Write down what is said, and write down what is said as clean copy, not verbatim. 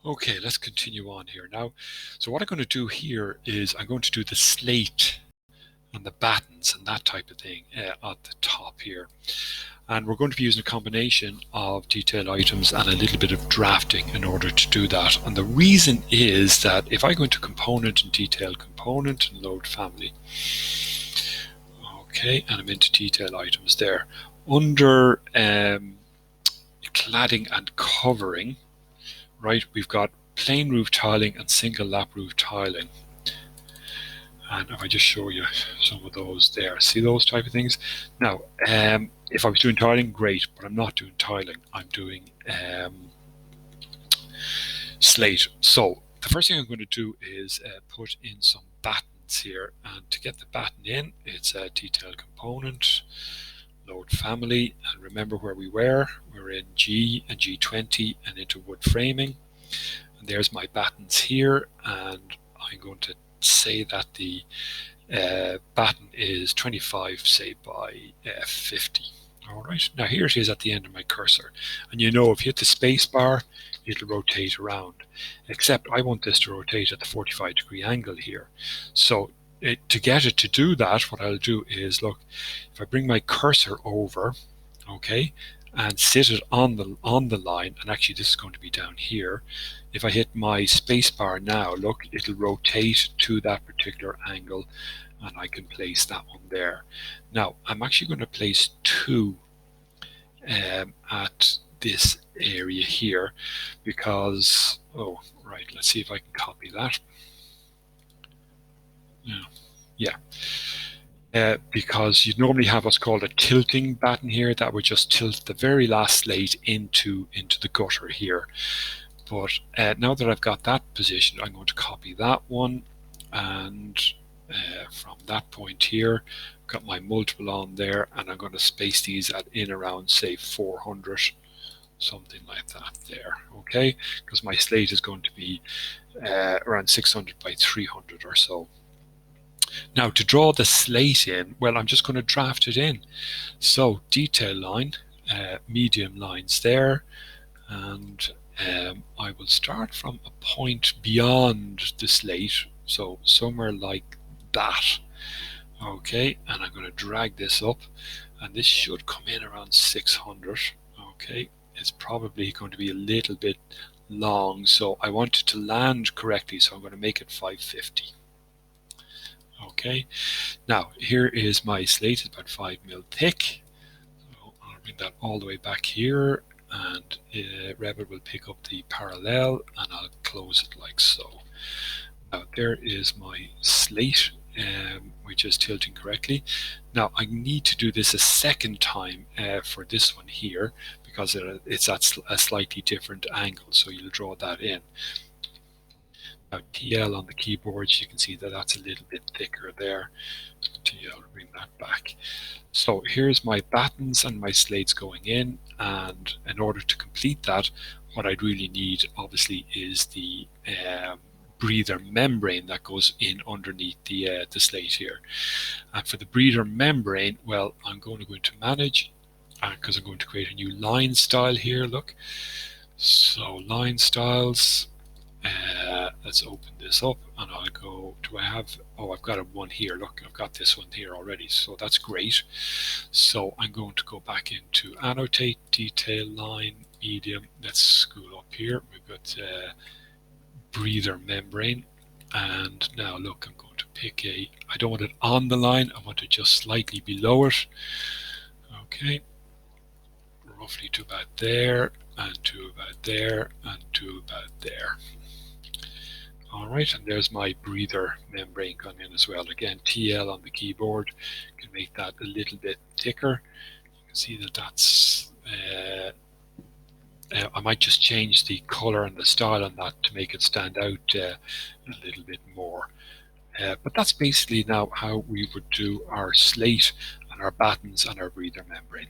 Okay, let's continue on here now. So what I'm going to do here is I'm going to do the slate and the battens and that type of thing at the top here. And we're going to be using a combination of detailed items and a little bit of drafting in order to do that. And the reason is that if I go into component and detailed component and load family, okay, and I'm into detailed items there. Under cladding and covering, right, we've got plain roof tiling and single lap roof tiling. And if I just show you some of those there, see those type of things. Now, if I was doing tiling, great, but I'm not doing tiling. I'm doing slate. So the first thing I'm going to do is put in some battens here. And to get the batten in, it's a detailed component, load family, and remember where we were. We're in G and G20 and into wood framing. And there's my battens here, and I'm going to say that the batten is 25, say, by 50. All right, now here it is at the end of my cursor, and you know if you hit the space bar, it'll rotate around, except I want this to rotate at the 45-degree angle here. So to get it to do that, what I'll do is, look, if I bring my cursor over, okay, and sit it on the line, and actually this is going to be down here. If I hit my space bar now, look, it'll rotate to that particular angle, and I can place that one there. Now I'm actually going to place two at this area here, because, oh right, let's see if I can copy that. Yeah. Because you'd normally have what's called a tilting batten here that would just tilt the very last slate into the gutter here. But now that I've got that positioned, I'm going to copy that one, and from that point here, I've got my multiple on there, and I'm going to space these at in around, say, 400, something like that there, okay? Because my slate is going to be around 600 by 300 or so. Now to draw the slate in, well, I'm just going to draft it in. So detail line, medium lines there, and I will start from a point beyond the slate, so somewhere like that. Okay, and I'm going to drag this up, and this should come in around 600. Okay, it's probably going to be a little bit long, so I want it to land correctly, so I'm going to make it 550. Okay, now here is my slate. It's about 5 mil thick. So I'll bring that all the way back here, and Revit will pick up the parallel, and I'll close it like so. Now there is my slate, which is tilting correctly. Now I need to do this a second time for this one here, because it's at a slightly different angle, so you'll draw that in. Now TL on the keyboards, you can see that that's a little bit thicker there. TL, bring that back. So here's my battens and my slates going in, and in order to complete that, what I'd really need obviously is the breather membrane that goes in underneath the slate here. And for the breather membrane, well, I'm going to go into manage, because I'm going to create a new line style here, look. So line styles, let's open this up, and I'll go, do I have, oh, I've got one here, look, I've got this one here already, so that's great. So I'm going to go back into annotate, detail, line, medium. Let's scroll up here. We've got breather membrane, and now look, I'm going to pick I don't want it on the line, I want it just slightly below it. Okay, roughly to about there, and to about there, and to about there. Alright, and there's my breather membrane gone in as well. Again, TL on the keyboard can make that a little bit thicker. You can see that that's, I might just change the color and the style on that to make it stand out a little bit more. But that's basically now how we would do our slate and our battens and our breather membrane.